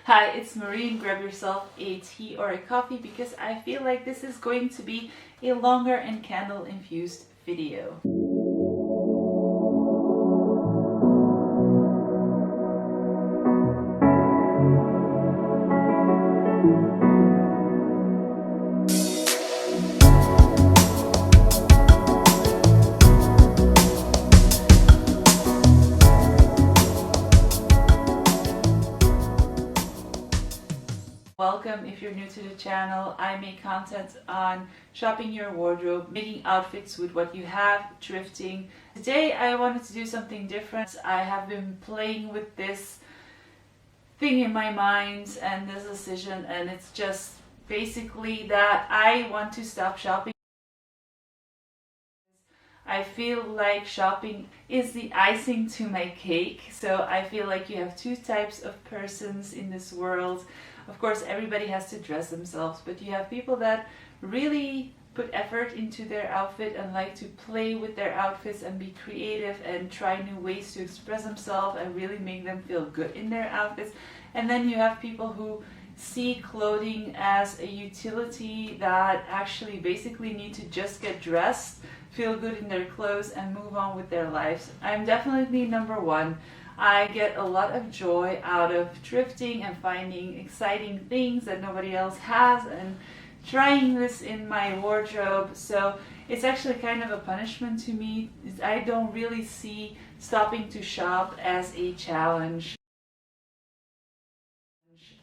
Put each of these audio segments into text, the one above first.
Hi, it's Maureen. Grab yourself a tea or a coffee because I feel like this is going to be a longer and candle-infused video. Welcome if you're new to the channel. I make content on shopping your wardrobe, making outfits with what you have, thrifting. Today I wanted to do something different. I have been playing with this thing in my mind and this decision, and it's just basically that I want to stop shopping. I feel like shopping is the icing to my cake. So I feel like you have two types of persons in this world. Of course, everybody has to dress themselves, but you have people that really put effort into their outfit and like to play with their outfits and be creative and try new ways to express themselves and really make them feel good in their outfits. And then you have people who see clothing as a utility that actually basically need to just get dressed, feel good in their clothes and move on with their lives. I'm definitely number one. I get a lot of joy out of thrifting and finding exciting things that nobody else has and trying this in my wardrobe. So it's actually kind of a punishment to me. I don't really see stopping to shop as a challenge.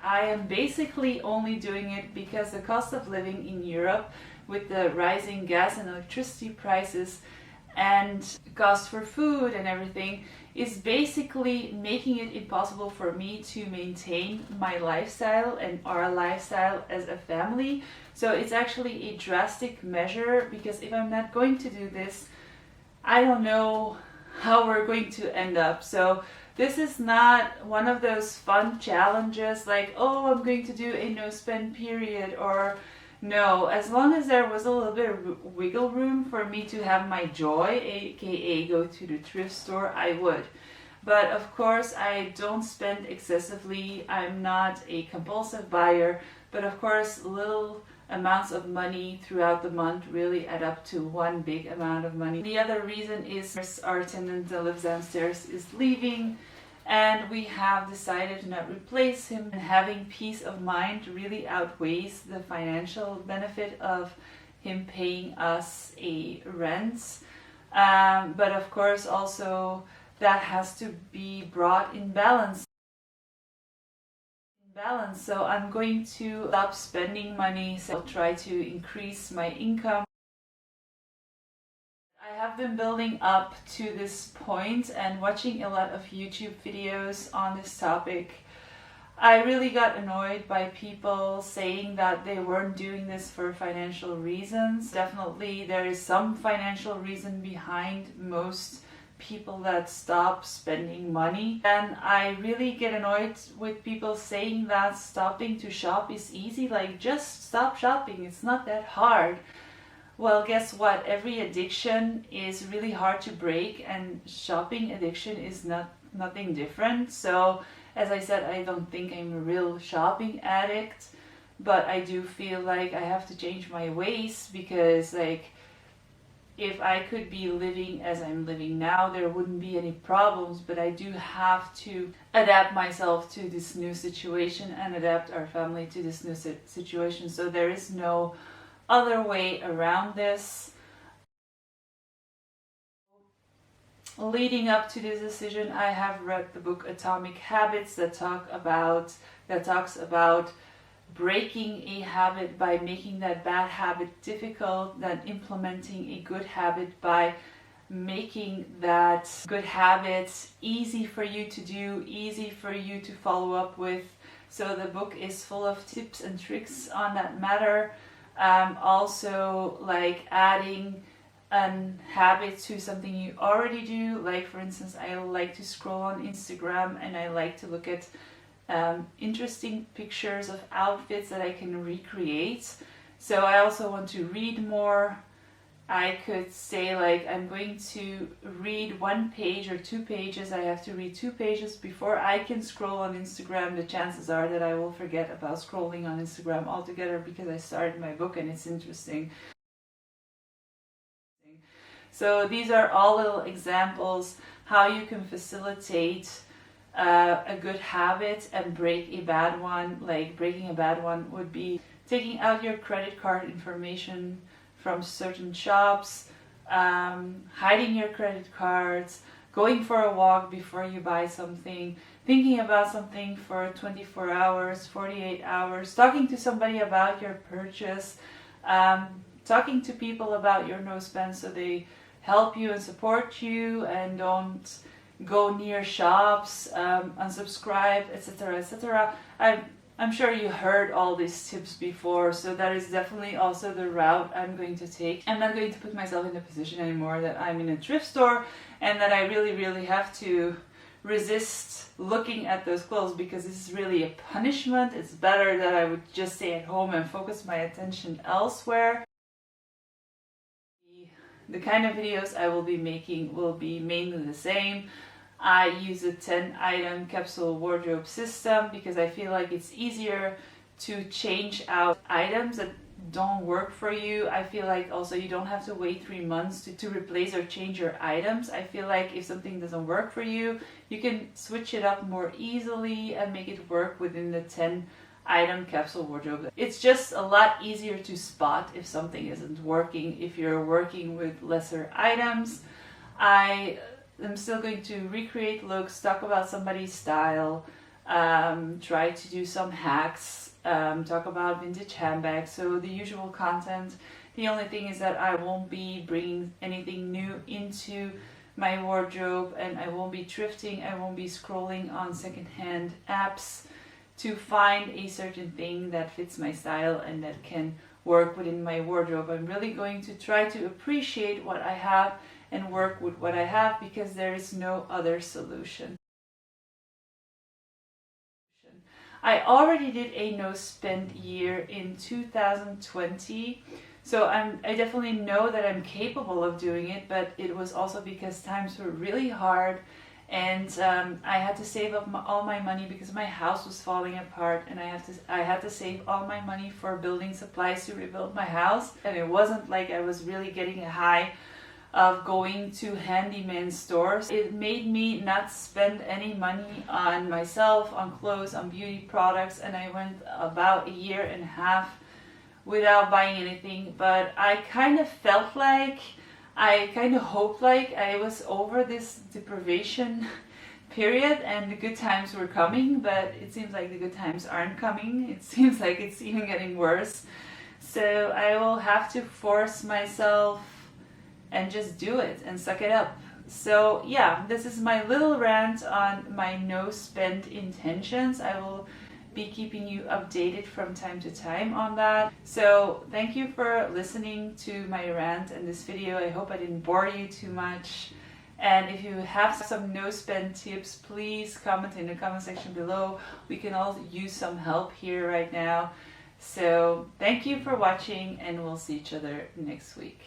I am basically only doing it because the cost of living in Europe with the rising gas and electricity prices and cost for food and everything is basically making it impossible for me to maintain my lifestyle and our lifestyle as a family. So it's actually a drastic measure, because if I'm not going to do this, I don't know how we're going to end up. So this is not one of those fun challenges like, oh, I'm going to do a no spend period, or no, as long as there was a little bit of wiggle room for me to have my joy, aka go to the thrift store, I would. But of course, I don't spend excessively. I'm not a compulsive buyer, but of course, little amounts of money throughout the month really add up to one big amount of money. The other reason is our tenant that lives downstairs is leaving, and we have decided to not replace him, and having peace of mind really outweighs the financial benefit of him paying us a rent. But of course also that has to be brought in balance. So I'm going to stop spending money, so I'll try to increase my income. I have been building up to this point and watching a lot of YouTube videos on this topic. I really got annoyed by people saying that they weren't doing this for financial reasons. Definitely there is some financial reason behind most people that stop spending money. And I really get annoyed with people saying that stopping to shop is easy, like just stop shopping, it's not that hard. Well, guess what? Every addiction is really hard to break, and shopping addiction is nothing different. So as I said, I don't think I'm a real shopping addict, but I do feel like I have to change my ways, because like if I could be living as I'm living now, there wouldn't be any problems, but I do have to adapt myself to this new situation and adapt our family to this new situation. So there is no other way around this. Leading up to this decision, I have read the book Atomic Habits that talks about breaking a habit by making that bad habit difficult, then implementing a good habit by making that good habit easy for you to do, easy for you to follow up with. So the book is full of tips and tricks on that matter. Also like adding an habit to something you already do, like for instance, I like to scroll on Instagram and I like to look at interesting pictures of outfits that I can recreate. So I also want to read more. I could say like I'm going to read 1 page or 2 pages. I have to read 2 pages before I can scroll on Instagram. The chances are that I will forget about scrolling on Instagram altogether because I started my book and it's interesting. So these are all little examples how you can facilitate a good habit and break a bad one. Like breaking a bad one would be taking out your credit card information from certain shops, hiding your credit cards, going for a walk before you buy something, thinking about something for 24 hours, 48 hours, talking to somebody about your purchase, talking to people about your no spend so they help you and support you and don't go near shops, unsubscribe, etc., etc. I'm sure you heard all these tips before, so that is definitely also the route I'm going to take. I'm not going to put myself in the position anymore that I'm in a thrift store and that I really have to resist looking at those clothes because this is really a punishment. It's better that I would just stay at home and focus my attention elsewhere. The kind of videos I will be making will be mainly the same. I use a 10-item capsule wardrobe system because I feel like it's easier to change out items that don't work for you. I feel like also you don't have to wait 3 months to replace or change your items. I feel like if something doesn't work for you, you can switch it up more easily and make it work within the 10-item capsule wardrobe. It's just a lot easier to spot if something isn't working if you're working with lesser items. I'm still going to recreate looks, talk about somebody's style, try to do some hacks, talk about vintage handbags, so the usual content. The only thing is that I won't be bringing anything new into my wardrobe and I won't be thrifting, I won't be scrolling on secondhand apps to find a certain thing that fits my style and that can work within my wardrobe. I'm really going to try to appreciate what I have and work with what I have because there is no other solution. I already did a no spend year in 2020, so I definitely know that I'm capable of doing it, but it was also because times were really hard and I had to save up all my money because my house was falling apart and I had to save all my money for building supplies to rebuild my house, and it wasn't like I was really getting a high of going to handyman stores. It made me not spend any money on myself, on clothes, on beauty products, and I went about 1.5 years without buying anything. But I kind of felt like, I kind of hoped like I was over this deprivation period and the good times were coming, but it seems like the good times aren't coming. It seems like it's even getting worse. So I will have to force myself and just do it and suck it up. So yeah, this is my little rant on my no spend intentions. I will be keeping you updated from time to time on that. So thank you for listening to my rant and this video. I hope I didn't bore you too much. And if you have some no spend tips, please comment in the comment section below. We can all use some help here right now. So thank you for watching and we'll see each other next week.